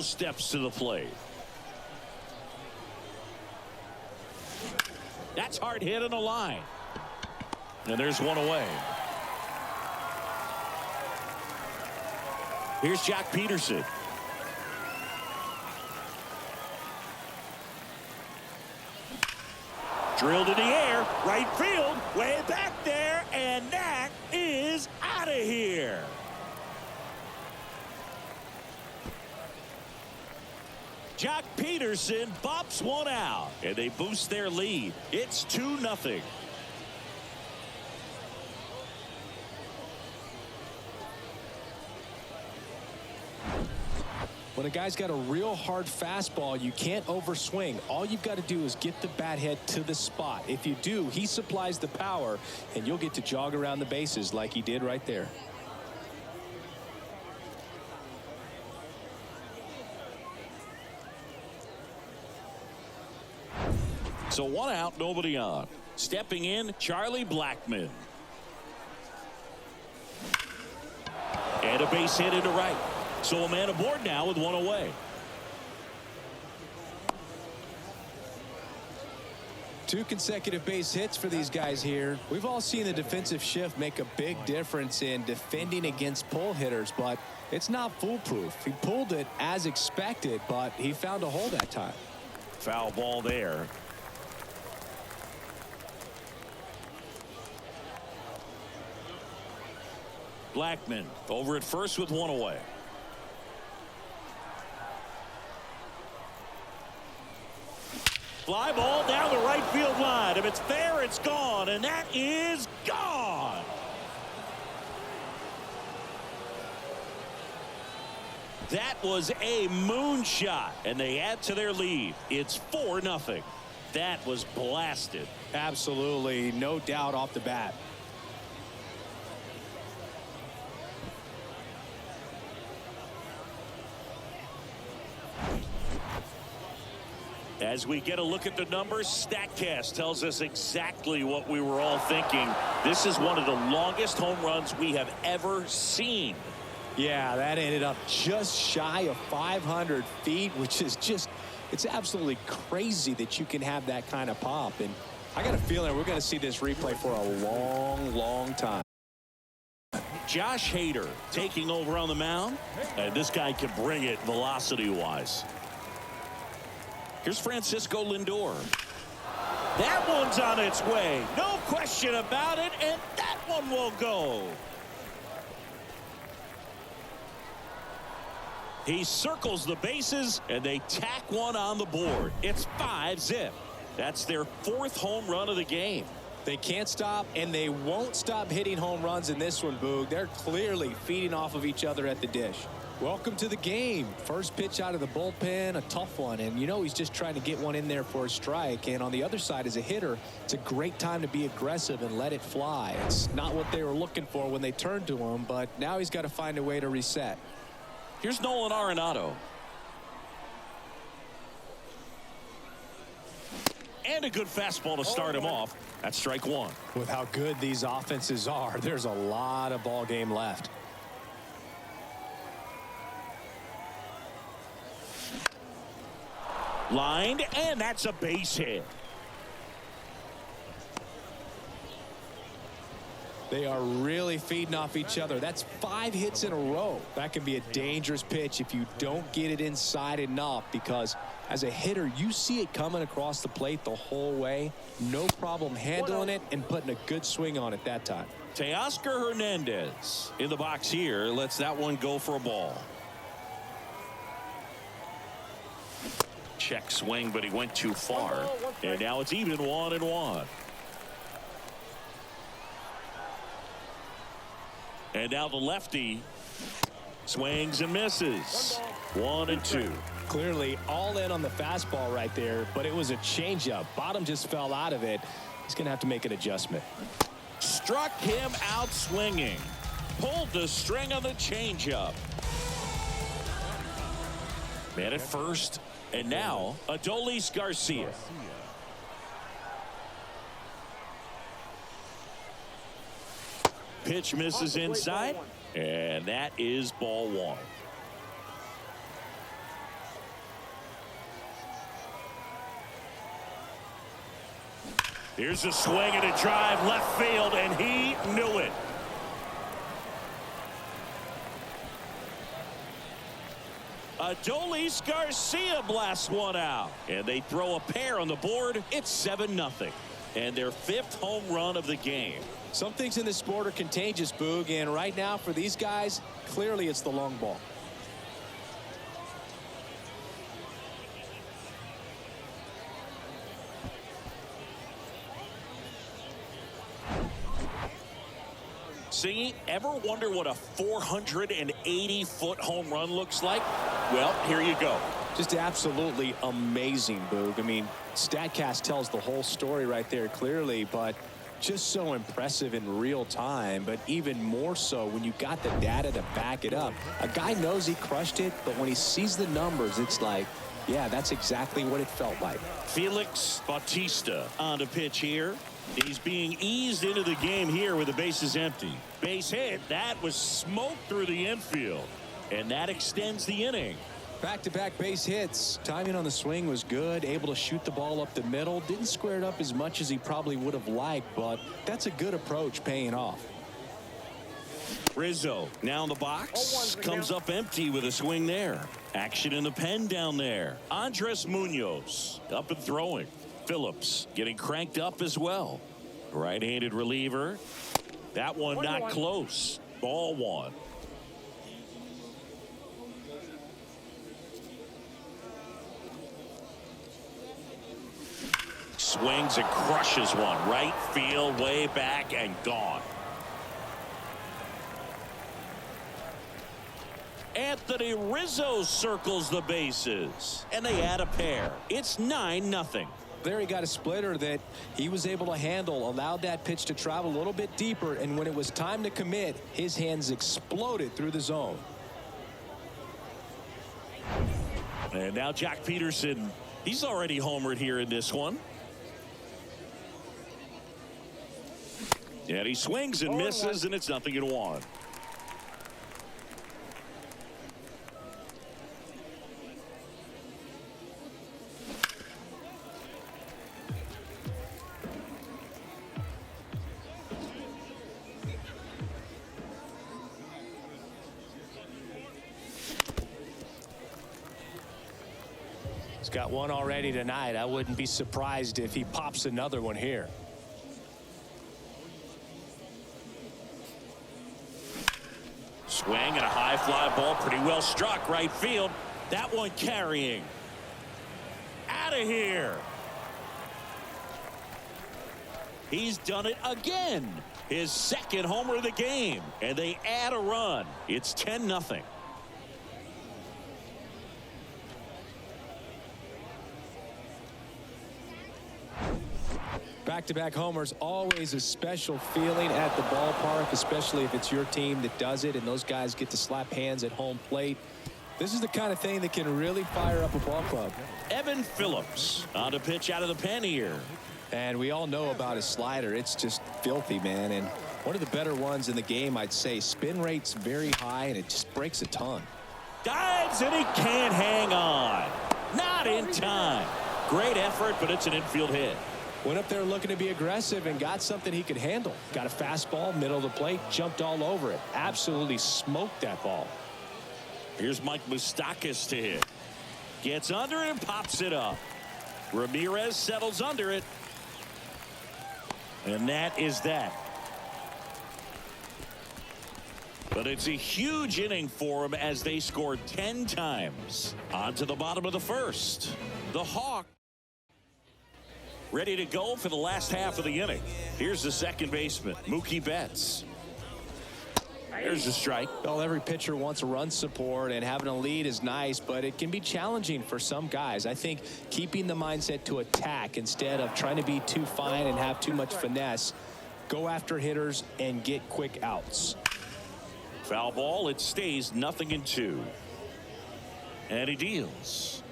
Steps to the plate. That's hard hit on the line. And there's one away. Here's Jock Peterson. Drilled in the air, right field, way back there, and that is out of here. Jock Peterson bops one out, and they boost their lead. It's 2-0. When a guy's got a real hard fastball, you can't overswing. All you've got to do is get the bat head to the spot. If you do, he supplies the power, and you'll get to jog around the bases like he did right there. So 1 out, nobody on. Stepping in, Charlie Blackmon. And a base hit into right. So a man aboard now with 1 away. Two consecutive base hits for these guys here. We've all seen the defensive shift make a big difference in defending against pull hitters, but it's not foolproof. He pulled it as expected, but he found a hole that time. Foul ball there. Blackmon over at first with 1 away. Fly ball down the right field line. If it's fair, it's gone, and that is gone. That was a moonshot, and they add to their lead. It's 4-0. That was blasted. Absolutely, no doubt off the bat. As we get a look at the numbers, StatCast tells us exactly what we were all thinking. This is one of the longest home runs we have ever seen. Yeah, that ended up just shy of 500 feet, which is just, it's absolutely crazy that you can have that kind of pop. And I got a feeling we're going to see this replay for a long, long time. Josh Hader taking over on the mound. And this guy can bring it velocity-wise. Here's Francisco Lindor. That one's on its way. No question about it. And that one will go. He circles the bases, and they tack one on the board. It's 5-zip. That's their 4th home run of the game. They can't stop, and they won't stop hitting home runs in this one, Boog. They're clearly feeding off of each other at the dish. Welcome to the game. First pitch out of the bullpen, a tough one. And you know he's just trying to get one in there for a strike. And on the other side, as a hitter, it's a great time to be aggressive and let it fly. It's not what they were looking for when they turned to him, but now he's got to find a way to reset. Here's Nolan Arenado. And a good fastball to start him off. That's strike 1. With how good these offenses are, there's a lot of ball game left. Lined, and that's a base hit. They are really feeding off each other. That's 5 hits in a row. That can be a dangerous pitch if you don't get it inside enough, because as a hitter, you see it coming across the plate the whole way. No problem handling it and putting a good swing on it that time. Teoscar Hernandez in the box here. Lets that one go for a ball. Check swing, but he went too far. And now it's even 1-1. And now the lefty swings and misses. 1-2. Clearly all in on the fastball right there, but it was a changeup. Bottom just fell out of it. He's going to have to make an adjustment. Struck him out swinging. Pulled the string on the changeup. Man at first. And now Adolis Garcia. Pitch misses inside, and that is ball 1. Here's a swing and a drive left field, and he knew it. Adolis Garcia blasts one out, and they throw a pair on the board. It's 7-0, and their 5th home run of the game. Some things in this sport are contagious, Boog, and right now for these guys, clearly it's the long ball. See, ever wonder what a 480-foot home run looks like? Well, here you go. Just absolutely amazing, Boog. I mean, StatCast tells the whole story right there clearly, but just so impressive in real time, but even more so when you got the data to back it up. A guy knows he crushed it, but when he sees the numbers, it's like, yeah, that's exactly what it felt like. Felix Bautista on the pitch here. He's being eased into the game here with the bases empty. Base hit. That was smoked through the infield, and that extends the inning. Back-to-back base hits. Timing on the swing was good. Able to shoot the ball up the middle. Didn't square it up as much as he probably would have liked, but that's a good approach paying off. Rizzo now in the box. Comes up empty with a swing there. Action in the pen down there. Andres Munoz up and throwing. Phillips getting cranked up as well. Right-handed reliever. That one not close. Ball one. Swings and crushes one. Right field, way back, and gone. Anthony Rizzo circles the bases, and they add a pair. It's 9-0. There he got a splitter that he was able to handle, allowed that pitch to travel a little bit deeper, and when it was time to commit, his hands exploded through the zone. And now Jack Peterson, he's already homered here in this one. And he swings and misses, and it's 0-1. He's got one already tonight. I wouldn't be surprised if he pops another one here. Swing and a high fly ball, pretty well struck right field. That one carrying. Out of here. He's done it again. His 2nd homer of the game, and they add a run. It's 10-0. Back-to-back homers, always a special feeling at the ballpark, especially if it's your team that does it and those guys get to slap hands at home plate. This is the kind of thing that can really fire up a ball club. Evan Phillips on a pitch out of the pen here. And we all know about his slider. It's just filthy, man. And one of the better ones in the game, I'd say. Spin rate's very high, and it just breaks a ton. Dives, and he can't hang on. Not in time. Great effort, but it's an infield hit. Went up there looking to be aggressive and got something he could handle. Got a fastball, middle of the plate, jumped all over it. Absolutely smoked that ball. Here's Mike Moustakas to hit. Gets under it and pops it up. Ramirez settles under it. And that is that. But it's a huge inning for him as they scored 10 times. On to the bottom of the 1st. The Hawks ready to go for the last half of the inning. Here's the second baseman, Mookie Betts. There's a strike. Well, every pitcher wants a run support, and having a lead is nice, but it can be challenging for some guys. I think keeping the mindset to attack instead of trying to be too fine and have too much finesse, go after hitters and get quick outs. Foul ball, it stays 0-2. And he deals.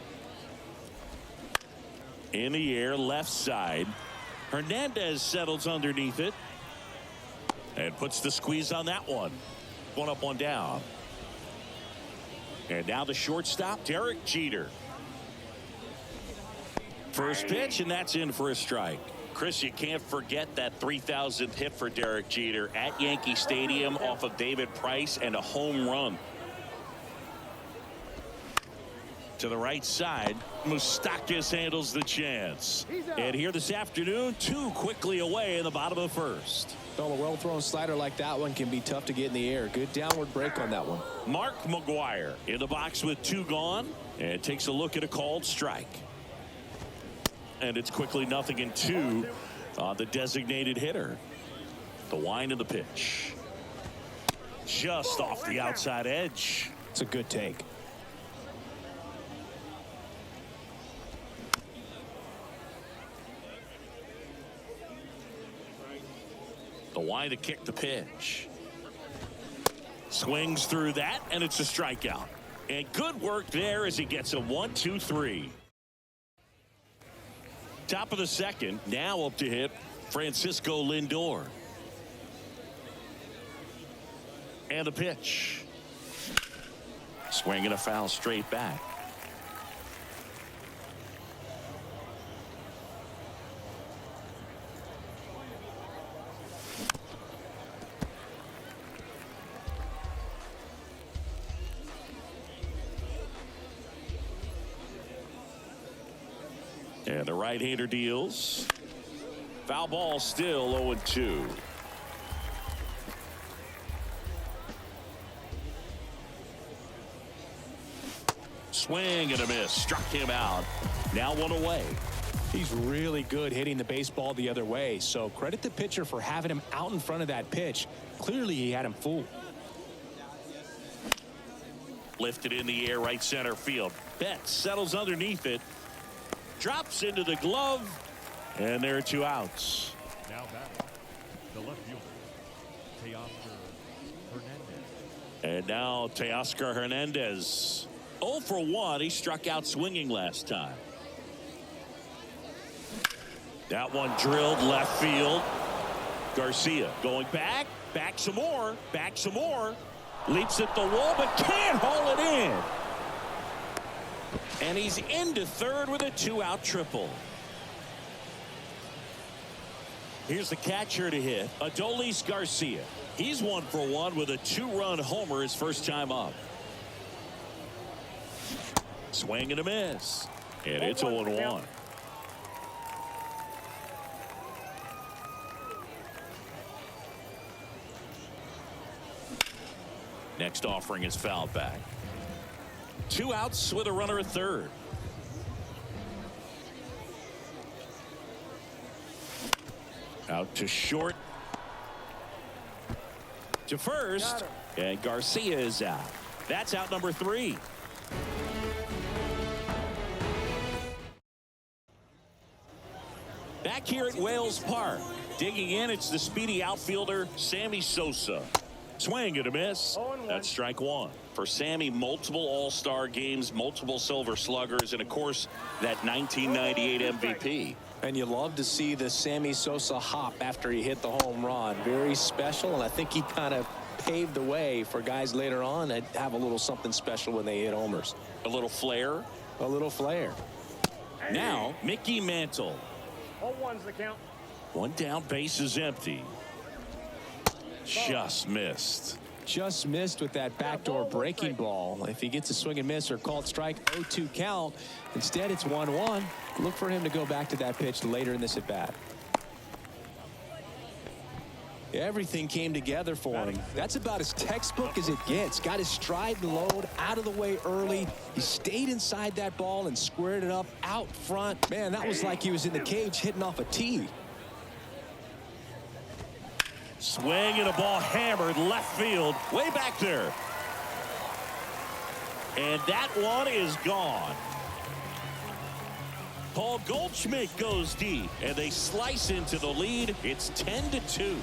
In the air, left side. Hernandez settles underneath it. And puts the squeeze on that one. One up, one down. And now the shortstop, Derek Jeter. First pitch, and that's in for a strike. Chris, you can't forget that 3,000th hit for Derek Jeter at Yankee Stadium off of David Price and a home run. To the right side, Moustakas handles the chance. And here this afternoon, 2 quickly away in the bottom of the first. Well, a well-thrown slider like that one can be tough to get in the air. Good downward break on that one. Mark McGwire in the box with 2 gone and takes a look at a called strike. And it's quickly 0-2 on the designated hitter. The wind of the pitch. Just off the outside edge. It's a good take. The wind to kick the pitch. Swings through that, and it's a strikeout. And good work there as he gets a 1-2-3. Top of the second, now up to hit Francisco Lindor. And the pitch. Swing and a foul straight back. And the right-hander deals. Foul ball, still 0-2. Swing and a miss. Struck him out. Now 1 away. He's really good hitting the baseball the other way. So credit the pitcher for having him out in front of that pitch. Clearly he had him fooled. Lifted in the air, right center field. Betts settles underneath it. Drops into the glove, and there are 2 outs. Now batting, the left fielder, Teoscar Hernandez. And now Teoscar Hernandez. 0 for 1. He struck out swinging last time. That one drilled left field. Garcia going back some more, leaps at the wall, but can't haul it in. And he's into third with a 2-out triple. Here's the catcher to hit, Adolis Garcia. He's 1 for 1 with a 2-run homer his first time up. Swing and a miss. And it's 0-1. Next offering is fouled back. 2 outs with a runner at third. Out to short. To first. And Garcia is out. That's out number 3. Back here at Wales Park. Digging in, it's the speedy outfielder, Sammy Sosa. Swing and a miss. That's strike 1. For Sammy, multiple all-star games, multiple silver sluggers, and of course that 1998 MVP. And you love to see the Sammy Sosa hop after he hit the home run. Very special, and I think he kind of paved the way for guys later on that have a little something special when they hit homers. A little flair. A little flair. Now Mickey Mantle. 0-1's the count. 1 down, base is empty. Just missed. Just missed with that backdoor breaking ball. If he gets a swing and miss or called strike, 0-2 count. Instead, it's 1-1. Look for him to go back to that pitch later in this at bat. Everything came together for him. That's about as textbook as it gets. Got his stride and load out of the way early. He stayed inside that ball and squared it up out front. Man, that was like he was in the cage hitting off a tee. Swing and a ball hammered left field, way back there. And that one is gone. Paul Goldschmidt goes deep, and they slice into the lead. It's 10-2.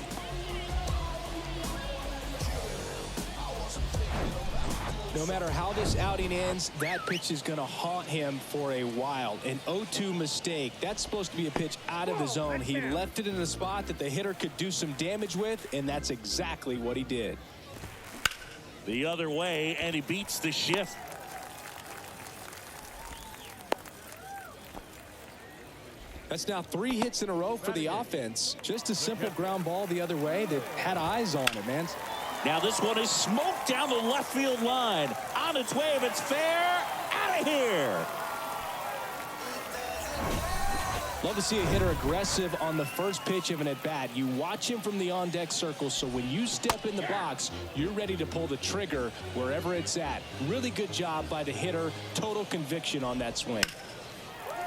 No matter how this outing ends, that pitch is going to haunt him for a while. An 0-2 mistake. That's supposed to be a pitch out of the zone. He left it in a spot that the hitter could do some damage with, and that's exactly what he did. The other way, and he beats the shift. That's now 3 hits in a row for the offense. Just a simple ground ball the other way that had eyes on it, man. Now this one is smoked down the left field line. On its way, if it's fair, out of here. Love to see a hitter aggressive on the first pitch of an at-bat. You watch him from the on-deck circle, so when you step in the box, you're ready to pull the trigger wherever it's at. Really good job by the hitter. Total conviction on that swing.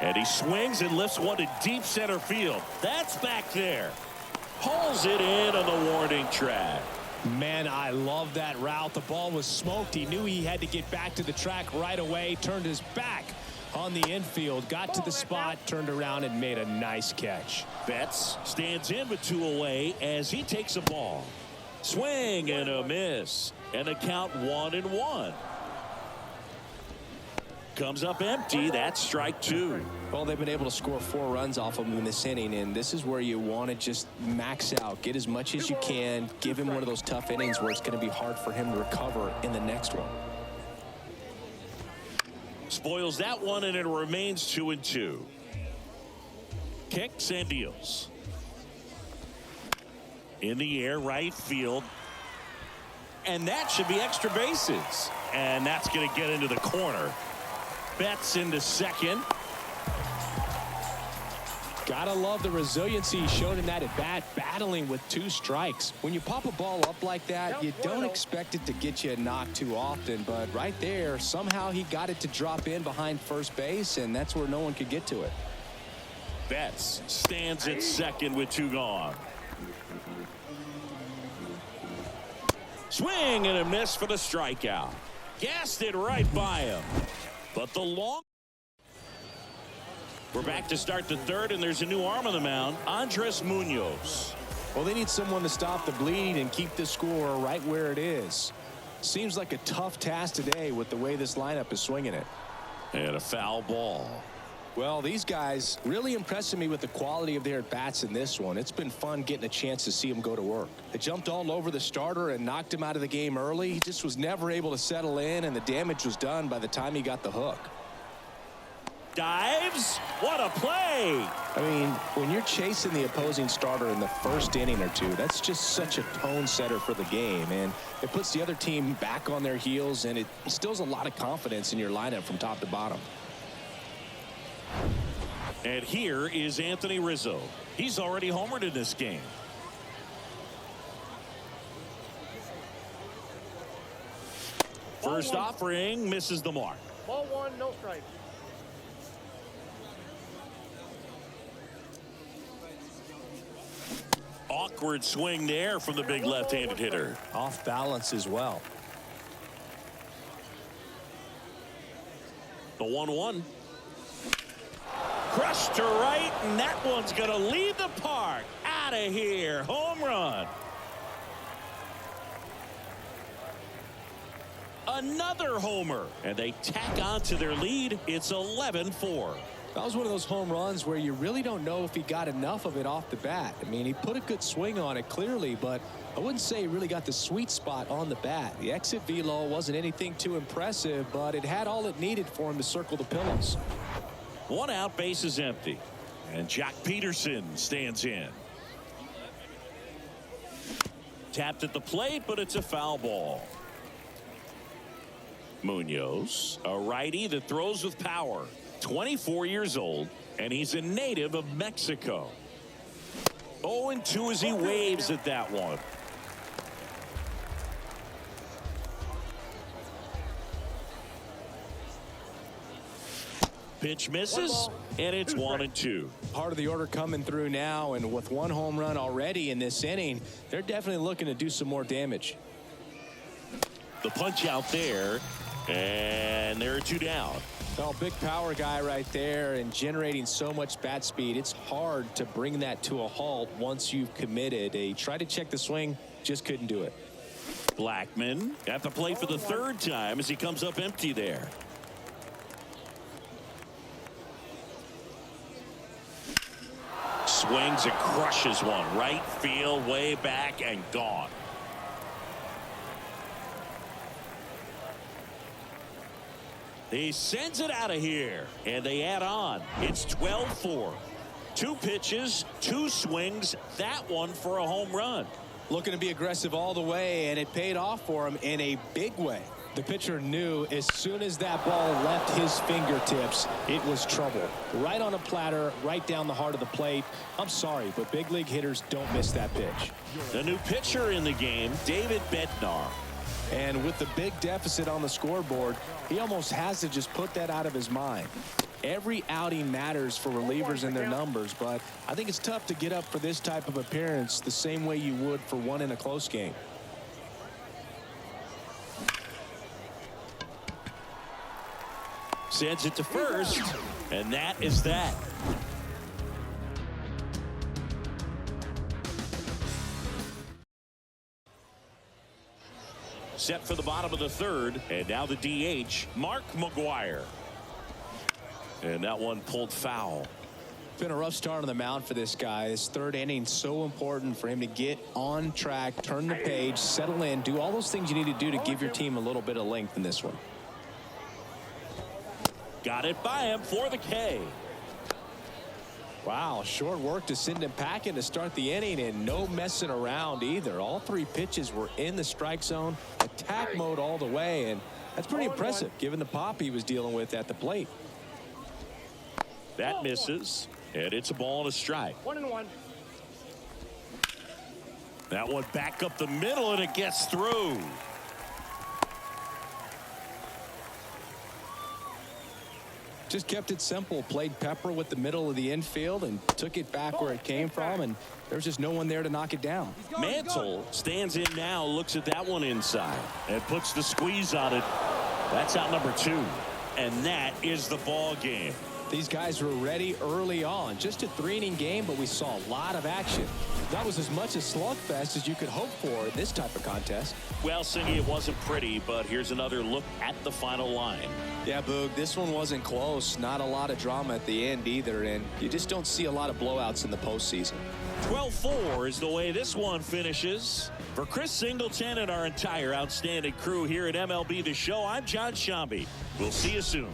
And he swings and lifts one to deep center field. That's back there. Pulls it in on the warning track. Man, I love that route. The ball was smoked. He knew he had to get back to the track right away. Turned his back on the infield. Got to the spot, turned around, and made a nice catch. Betts stands in with 2 away as he takes a ball. Swing and a miss. And a count 1-1. Comes up empty. That's strike 2. Well, they've been able to score 4 runs off of him in this inning, and this is where you want to just max out, get as much as you can, give him one of those tough innings where it's going to be hard for him to recover in the next one. Spoils that one, and it remains 2-2. Kicks and deals. In the air, right field. And that should be extra bases. And that's going to get into the corner. Betts into second. Gotta love the resiliency he showed in that at bat, battling with 2 strikes. When you pop a ball up like that, you don't expect it to get you a knock too often, but right there, somehow he got it to drop in behind first base, and that's where no one could get to it. Betts stands at second with 2 gone. Swing and a miss for the strikeout. Gassed it right by him. But the long. We're back to start the third, and there's a new arm on the mound, Andres Munoz. Well, they need someone to stop the bleed and keep the score right where it is. Seems like a tough task today with the way this lineup is swinging it. And a foul ball. Well, these guys really impressing me with the quality of their at-bats in this one. It's been fun getting a chance to see them go to work. They jumped all over the starter and knocked him out of the game early. He just was never able to settle in, and the damage was done by the time he got the hook. Dives. What a play. I mean, when you're chasing the opposing starter in the first inning or 2, that's just such a tone setter for the game, and it puts the other team back on their heels, and it instills a lot of confidence in your lineup from top to bottom. And here is Anthony Rizzo. He's already homered in this game. First offering misses the mark. Ball 1, no strike. Awkward swing there from the big left-handed hitter. Off balance as well. The 1-1. Crushed to right, and that one's going to leave the park. Out of here. Home run. Another homer, and they tack on to their lead. It's 11-4. That was one of those home runs where you really don't know if he got enough of it off the bat. I mean, he put a good swing on it clearly, but I wouldn't say he really got the sweet spot on the bat. The exit velo wasn't anything too impressive, but it had all it needed for him to circle the pillows. 1 out, base is empty. And Jack Peterson stands in. Tapped at the plate, but it's a foul ball. Munoz, a righty that throws with power. 24 years old, and he's a native of Mexico. 0-2 as he waves at that one. Pitch misses, and it's 1-2. Part of the order coming through now, and with 1 home run already in this inning, they're definitely looking to do some more damage. The punch out there, and there are 2 down. Well, big power guy right there and generating so much bat speed. It's hard to bring that to a halt once you've committed. He tried to check the swing, just couldn't do it. Blackman at the plate for the 3rd time as he comes up empty there. Swings and crushes one. Right field, way back, and gone. He sends it out of here, and they add on. It's 12-4. 2 pitches, 2 swings, that one for a home run. Looking to be aggressive all the way, and it paid off for him in a big way. The pitcher knew as soon as that ball left his fingertips, it was trouble. Right on a platter, right down the heart of the plate. I'm sorry, but big league hitters don't miss that pitch. The new pitcher in the game, David Bednar. And with the big deficit on the scoreboard, he almost has to just put that out of his mind. Every outing matters for relievers and their numbers, but I think it's tough to get up for this type of appearance the same way you would for one in a close game. Sends it to first, and that is that. Set for the bottom of the 3rd, and now the DH, Mark McGwire. And that one pulled foul. Been a rough start on the mound for this guy. This 3rd inning, so important for him to get on track, turn the page, settle in, do all those things you need to do to give your team a little bit of length in this one. Got it by him for the K. Wow, short work to send him packing to start the inning, and no messing around either. All 3 pitches were in the strike zone, attack mode all the way, and that's pretty impressive given the pop he was dealing with at the plate. That misses, and it's a ball and a strike. 1-1. That one back up the middle, and it gets through. Just kept it simple, played pepper with the middle of the infield and took it back where it came from, and there's just no one there to knock it down. Mantle stands in now, looks at that one inside, and puts the squeeze on it. That's out number 2, and that is the ball game. These guys were ready early on. Just a 3-inning game, but we saw a lot of action. That was as much a slugfest as you could hope for in this type of contest. Well, Singy, it wasn't pretty, but here's another look at the final line. Yeah, Boog, this one wasn't close. Not a lot of drama at the end either, and you just don't see a lot of blowouts in the postseason. 12-4 is the way this one finishes. For Chris Singleton and our entire outstanding crew here at MLB The Show, I'm John Shambi. We'll see you soon.